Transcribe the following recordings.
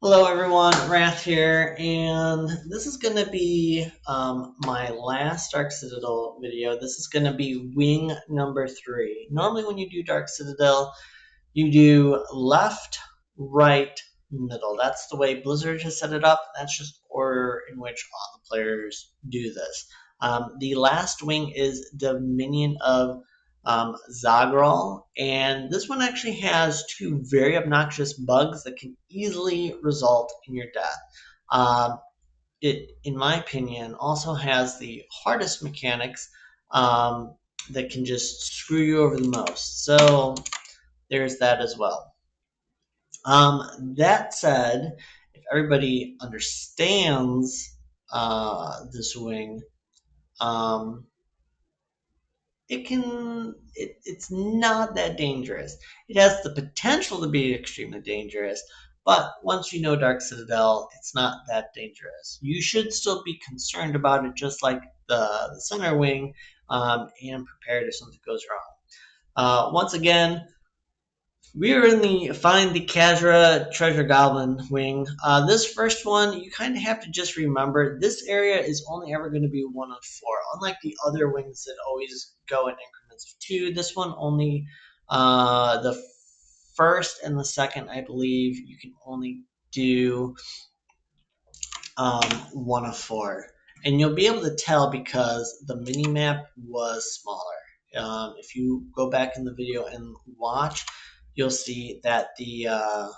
Hello everyone, Wrath here, and this is going to be my last Dark Citadel video. This is going to be wing number 3. Normally when you do Dark Citadel, you do left, right, middle. That's the way Blizzard has set it up. That's just the order in which all the players do this. The last wing is Dominion of Zagraal, and this one actually has two very obnoxious bugs that can easily result in your death. It, in my opinion, also has the hardest mechanics that can just screw you over the most. So there's that as well. That said, if everybody understands this wing, um, it's not that dangerous. It has the potential to be extremely dangerous, but once you know Dark Citadel, it's not that dangerous. You should still be concerned about it, just like the center wing, and prepared if something goes wrong. Once again, we are in the Find the Khazra Treasure Goblin wing. This first one, you kind of have to just remember this area is only ever going to be 1 of 4. Unlike the other wings that always go in increments of 2, this one only, the first and the second, I believe, you can only do 1 of 4. And you'll be able to tell because the mini map was smaller. If you go back in the video and watch, you'll see that I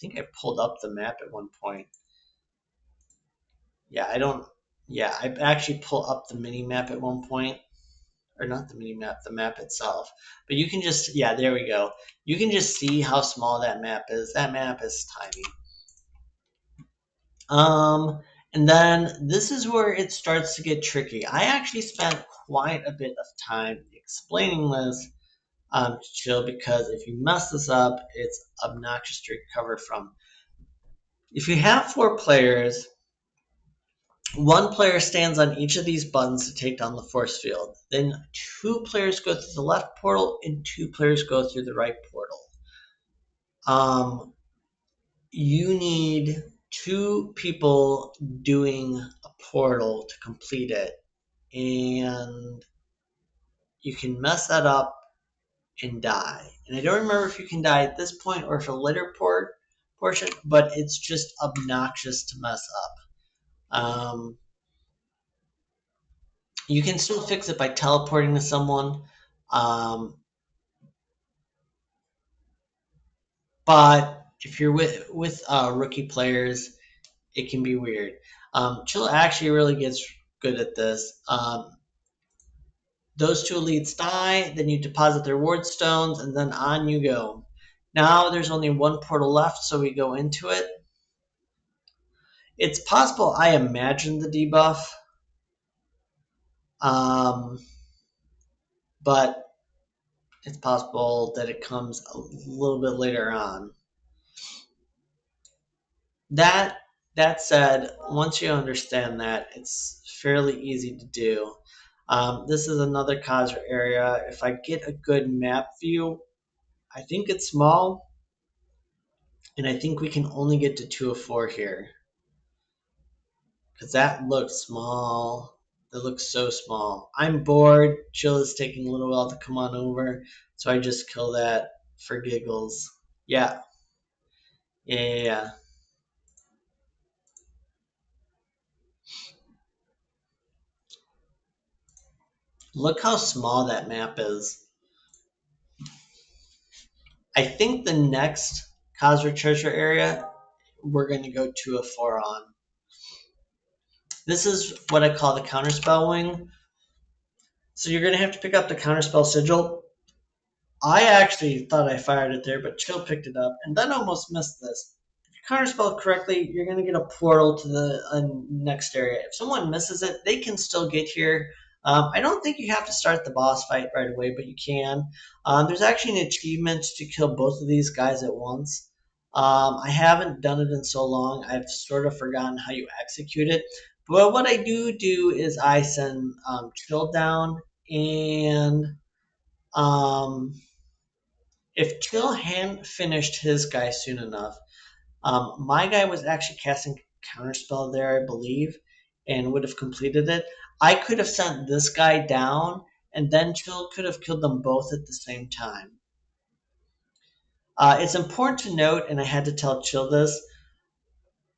think I pulled up the map at one point. Yeah, I actually pull up the mini map at one point, or not the mini map, the map itself. But you can just, yeah, there we go. You can just see how small that map is. That map is tiny. And then this is where it starts to get tricky. I actually spent quite a bit of time explaining this to Chill, because if you mess this up, it's obnoxious to recover from. If you have 4 players, 1 player stands on each of these buttons to take down the force field. Then 2 players go through the left portal and 2 players go through the right portal. You need 2 people doing a portal to complete it, and you can mess that up and die. And I don't remember if you can die at this point or if a later portion, but it's just obnoxious to mess up. You can still fix it by teleporting to someone, but if you're with rookie players, it can be weird. Chill actually really gets good at this. Those 2 elites die, then you deposit their ward stones, and then on you go. Now there's only 1 portal left, so we go into it. It's possible I imagined the debuff, but it's possible that it comes a little bit later on. That said, once you understand that, it's fairly easy to do. This is another Khazra area. If I get a good map view, I think it's small, and I think we can only get to 2 of 4 here. Because that looks small. It looks so small. I'm bored. Chill is taking a little while to come on over, so I just kill that for giggles. Yeah. Yeah. Look how small that map is. I think the next Khazra treasure area we're going to go 2 of 4 on. This is what I call the counterspell wing. So you're going to have to pick up the counterspell sigil. I actually thought I fired it there, but Chill picked it up, and then almost missed this. If you counterspell correctly, you're going to get a portal to the next area. If someone misses it, they can still get here. I don't think you have to start the boss fight right away, but you can. There's actually an achievement to kill both of these guys at once. I haven't done it in so long, I've sort of forgotten how you execute it. But what I do is I send Chill down, and if Chill hadn't finished his guy soon enough, My guy was actually casting Counterspell there, I believe, and would have completed it. I could have sent this guy down, and then Chill could have killed them both at the same time. It's important to note, and I had to tell Chill this,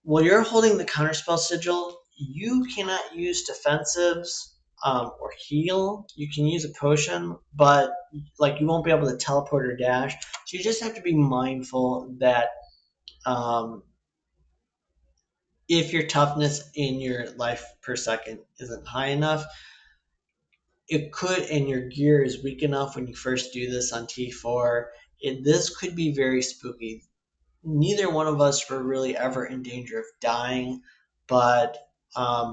while you're holding the Counterspell Sigil, you cannot use defensives or heal. You can use a potion, but like you won't be able to teleport or dash. So you just have to be mindful that um, if your toughness in your life per second isn't high enough, it could, and your gear is weak enough when you first do this on T4, this could be very spooky. Neither one of us were really ever in danger of dying, but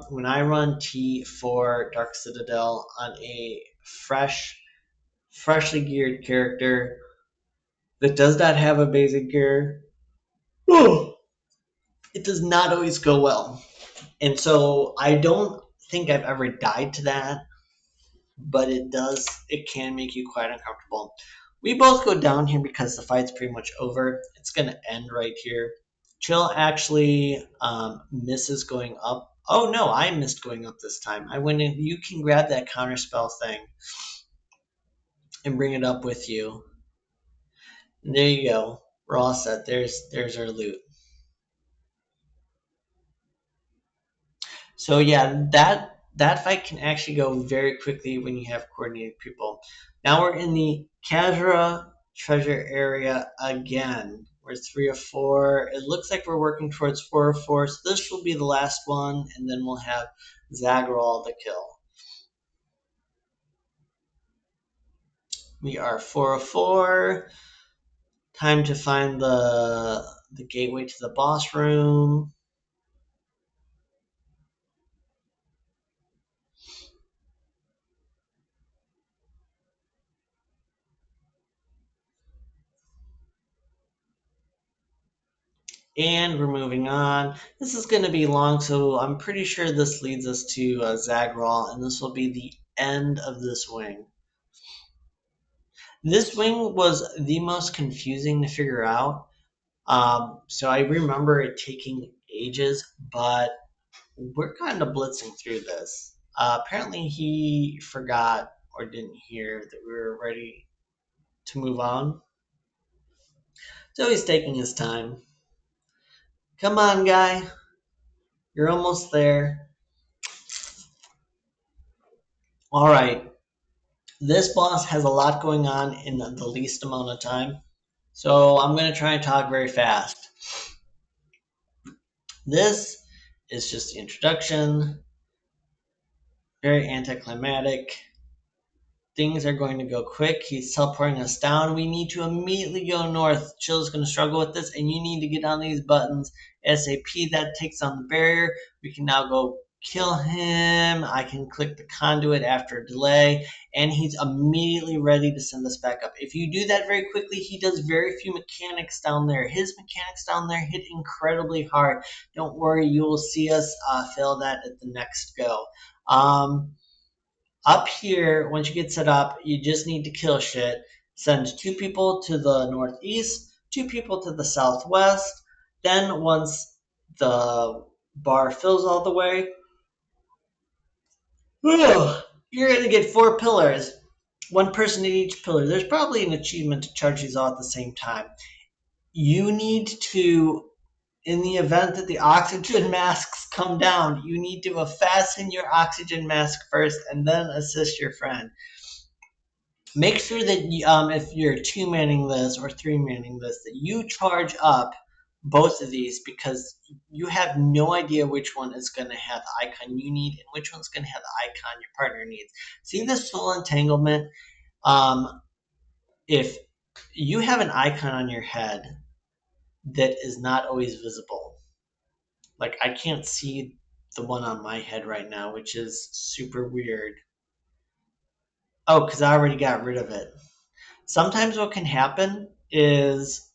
when I run T4 Dark Citadel on a freshly geared character that does not have a basic gear, it does not always go well. And so I don't think I've ever died to that, but it can make you quite uncomfortable. We both go down here because the fight's pretty much over. It's going to end right here. Chill actually misses going up. Oh no, I missed going up this time. I went in. You can grab that counterspell thing and bring it up with you. And there you go. We're all set. There's our loot. So yeah, that fight can actually go very quickly when you have coordinated people. Now we're in the Kazra treasure area again. We're 3 of 4. It looks like we're working towards 4 of 4. So this will be the last one, and then we'll have Zagraal the kill. We are 4 of 4. Time to find the gateway to the boss room. And we're moving on. This is going to be long, so I'm pretty sure this leads us to Zagraal, and this will be the end of this wing. This wing was the most confusing to figure out. So I remember it taking ages, but we're kind of blitzing through this. Apparently, he forgot or didn't hear that we were ready to move on. So he's taking his time. Come on, guy. You're almost there. All right. This boss has a lot going on in the least amount of time. So I'm going to try and talk very fast. This is just the introduction. Very anticlimactic. Things are going to go quick. He's teleporting us down. We need to immediately go north. Chill's going to struggle with this, and you need to get on these buttons ASAP. That takes on the barrier. We can now go kill him. I can click the conduit after a delay, and he's immediately ready to send us back up. If you do that very quickly, he does very few mechanics down there. His mechanics down there hit incredibly hard. Don't worry, you will see us fail that at the next go. Up here, once you get set up, you just need to kill shit. Send 2 people to the northeast, 2 people to the southwest. Then once the bar fills all the way, you're going to get 4 pillars. 1 person in each pillar. There's probably an achievement to charge these all at the same time. You need to, in the event that the oxygen masks come down, you need to fasten your oxygen mask first and then assist your friend. Make sure that if you're 2-manning this or 3-manning this, that you charge up both of these, because you have no idea which one is going to have the icon you need and which one's going to have the icon your partner needs. See this soul entanglement? If you have an icon on your head that is not always visible, like I can't see the one on my head right now, which is super weird. Oh, because I already got rid of it. Sometimes what can happen is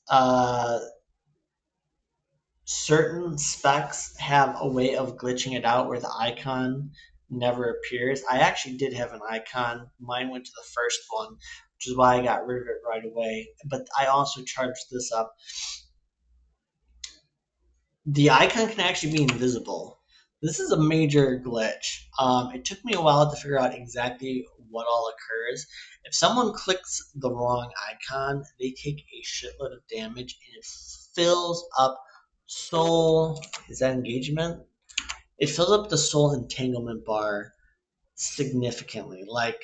certain specs have a way of glitching it out where the icon never appears. I actually did have an icon. Mine went to the first one, which is why I got rid of it right away. But I also charged this up. The icon can actually be invisible. This is a major glitch. It took me a while to figure out exactly what all occurs. If someone clicks the wrong icon, they take a shitload of damage and it fills up soul. Is that engagement? It fills up the soul entanglement bar significantly, like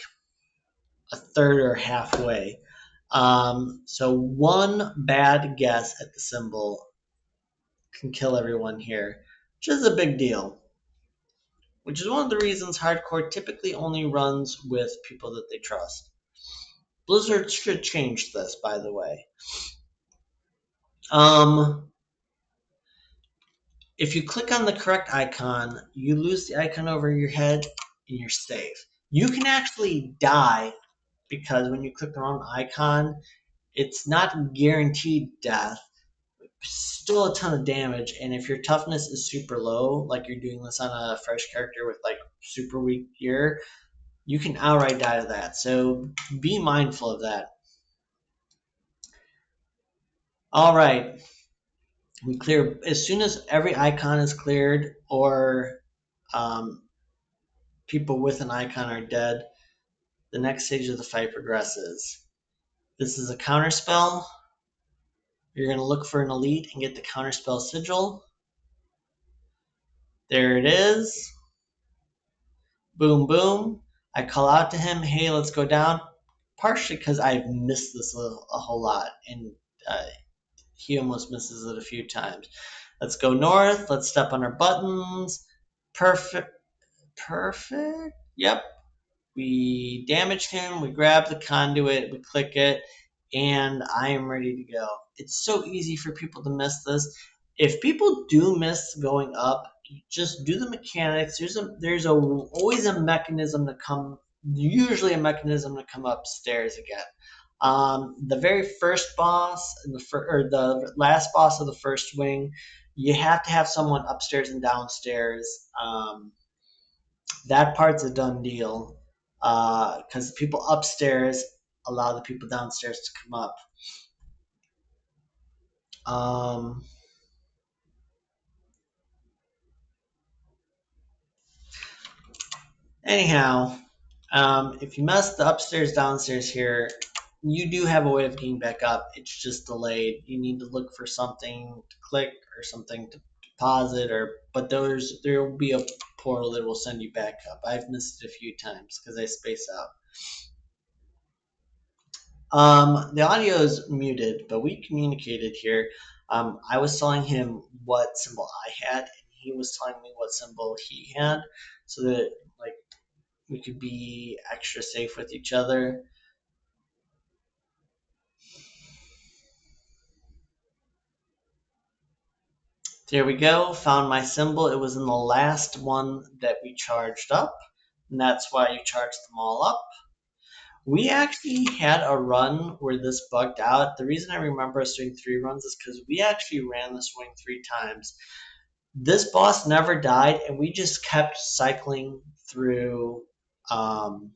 a third or halfway. So one bad guess at the symbol can kill everyone here, which is a big deal. Which is one of the reasons hardcore typically only runs with people that they trust. Blizzard should change this, by the way. Um, if you click on the correct icon, you lose the icon over your head and you're safe. You can actually die because when you click the wrong icon, it's not guaranteed death. Still a ton of damage, and if your toughness is super low, like you're doing this on a fresh character with like super weak gear, you can outright die to that. So be mindful of that. All right, we clear as soon as every icon is cleared or um, people with an icon are dead. The next stage of the fight progresses. This is a counter spell. You're going to look for an elite and get the counter spell sigil. There it is. Boom, boom. I call out to him, hey, let's go down. Partially because I've missed this a whole lot, and he almost misses it a few times. Let's go north. Let's step on our buttons. Perfect. Perfect. Yep. We damaged him. We grab the conduit. We click it. And I am ready to go. It's so easy for people to miss this. If people do miss going up, just do the mechanics. Always a mechanism to come. Usually a mechanism to come upstairs again. The very first boss, or the last boss of the first wing, you have to have someone upstairs and downstairs. That part's a done deal because the people upstairs allow the people downstairs to come up. Um, Anyhow, if you mess the upstairs downstairs here, you do have a way of getting back up. It's just delayed. You need to look for something to click or something to deposit, there will be a portal that will send you back up. I've missed it a few times because I space out. The audio is muted, but we communicated here. I was telling him what symbol I had, and he was telling me what symbol he had, so that like we could be extra safe with each other. There we go. Found my symbol. It was in the last one that we charged up, and that's why you charged them all up. We actually had a run where this bugged out. The reason I remember us doing 3 runs is because we actually ran this wing 3 times. This boss never died, and we just kept cycling through um,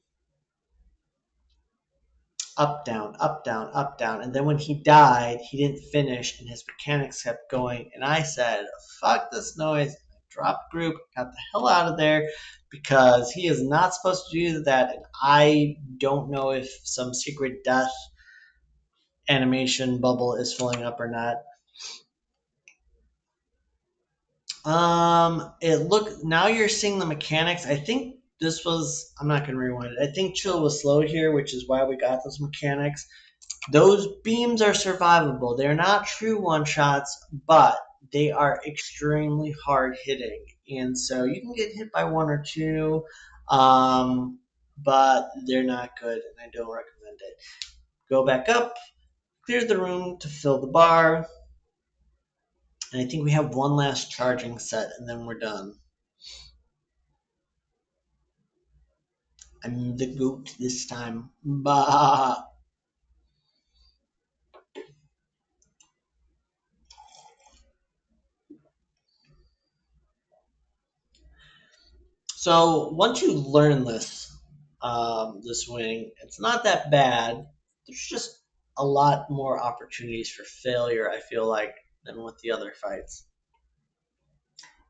up, down, up, down, up, down. And then when he died, he didn't finish, and his mechanics kept going. And I said, fuck this noise. I dropped group, got the hell out of there because he is not supposed to do that. And I don't know if some secret death animation bubble is filling up or not. It look now you're seeing the mechanics. I think this was I'm not gonna rewind it. I think chill was slowed here, which is why we got those mechanics. Those beams are survivable. They're not true one shots, but they are extremely hard hitting, and so you can get hit by 1 or 2, but they're not good, and I don't recommend it. Go back up, clear the room to fill the bar, and I think we have one last charging set, and then we're done. I'm the goat this time. Bah. So once you learn this wing, it's not that bad. There's just a lot more opportunities for failure. I feel like than with the other fights.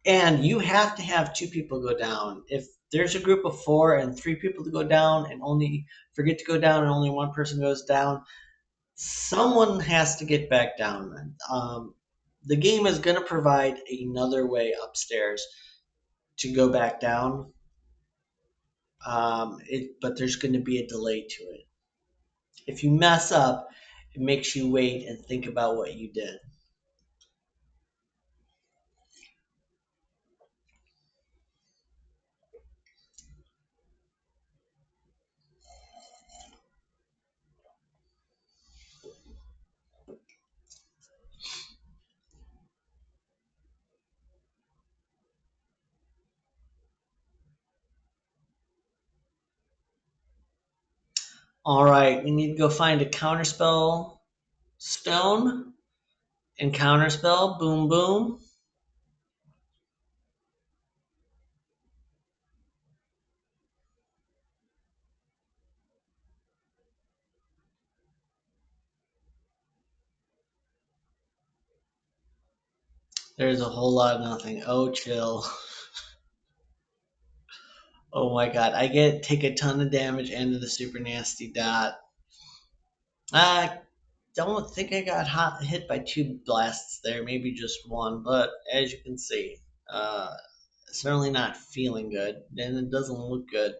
And you have to have two people go down. If there's a group of four and three people to go down and only forget to go down and only one person goes down, someone has to get back down. The game is going to provide another way upstairs to go back down, but there's going to be a delay to it. If you mess up, it makes you wait and think about what you did. All right, we need to go find a counterspell stone and counterspell. Boom, boom. There's a whole lot of nothing. Oh, chill. Oh my god, I get take a ton of damage and the super nasty dot. I don't think I got hit by two blasts there, maybe just one, but as you can see, uh, certainly not feeling good, and it doesn't look good.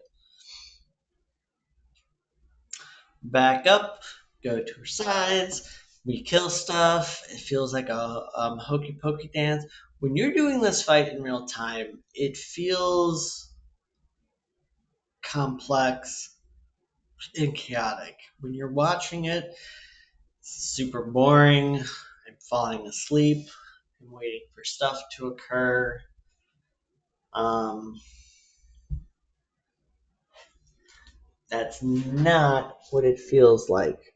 Back up, go to her sides, we kill stuff. It feels like a hokey pokey dance. When you're doing this fight in real time, it feels complex and chaotic. When you're watching it, it's super boring. I'm falling asleep. I'm waiting for stuff to occur. Um, that's not what it feels like.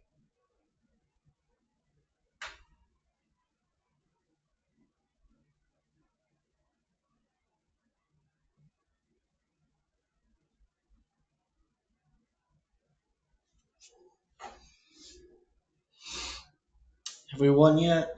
Have we won yet?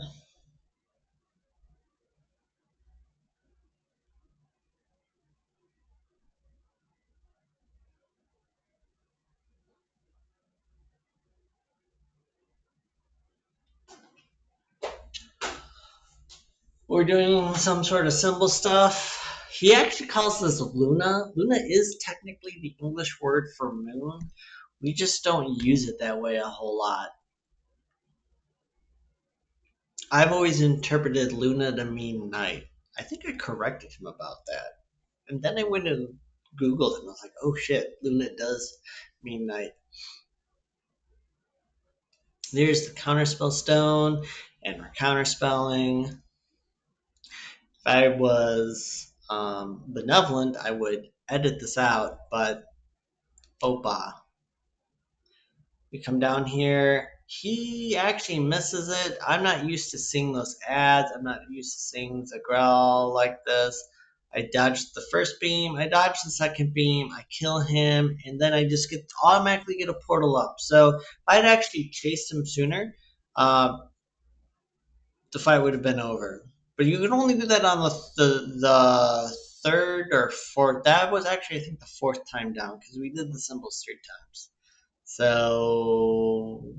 We're doing some sort of symbol stuff. He actually calls this Luna. Luna is technically the English word for moon. We just don't use it that way a whole lot. I've always interpreted Luna to mean night. I think I corrected him about that. And then I went and Googled it and I was like, oh shit, Luna does mean night. There's the counterspell stone, and we're counterspelling. If I was benevolent, I would edit this out, but opa. We come down here. He actually misses it. I'm not used to seeing those ads. I'm not used to seeing Zagraal like this. I dodged the first beam. I dodged the second beam. I kill him, and then I just get automatically get a portal up. So if I'd actually chased him sooner, uh, the fight would have been over. But you can only do that on the third or fourth. That was actually I think the fourth time down because we did the symbols three times. So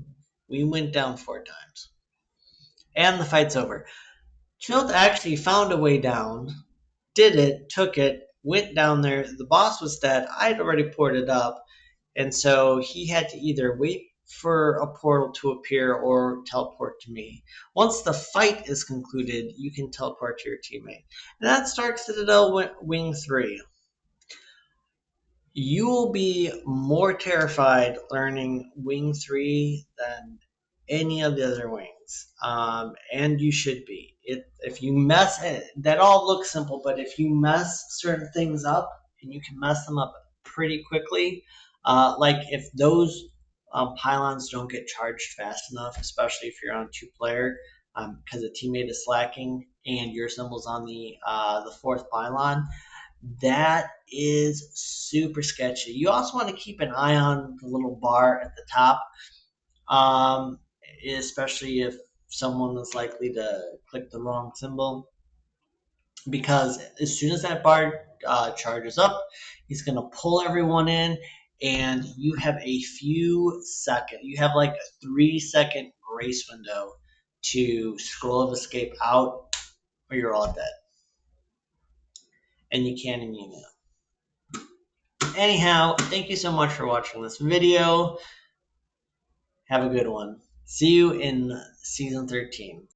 we went down four times. And the fight's over. Chilled actually found a way down, did it, took it, went down there. The boss was dead. I'd already ported up. And so he had to either wait for a portal to appear or teleport to me. Once the fight is concluded, you can teleport to your teammate. And that's Dark Citadel Wing 3. You will be more terrified learning Wing 3 than any of the other wings. And you should be. If you mess it, that all looks simple, but if you mess certain things up, and you can mess them up pretty quickly, like if those pylons don't get charged fast enough, especially if you're on two player, because a teammate is slacking and your symbol's on the fourth pylon, that is super sketchy. You also want to keep an eye on the little bar at the top, um, especially if someone is likely to click the wrong symbol. because as soon as that bard charges up, he's going to pull everyone in, and you have a few seconds. You have like a 3-second grace window to scroll of escape out, or you're all dead, and you can't immune it. Anyhow, thank you so much for watching this video. Have a good one. See you in season 13.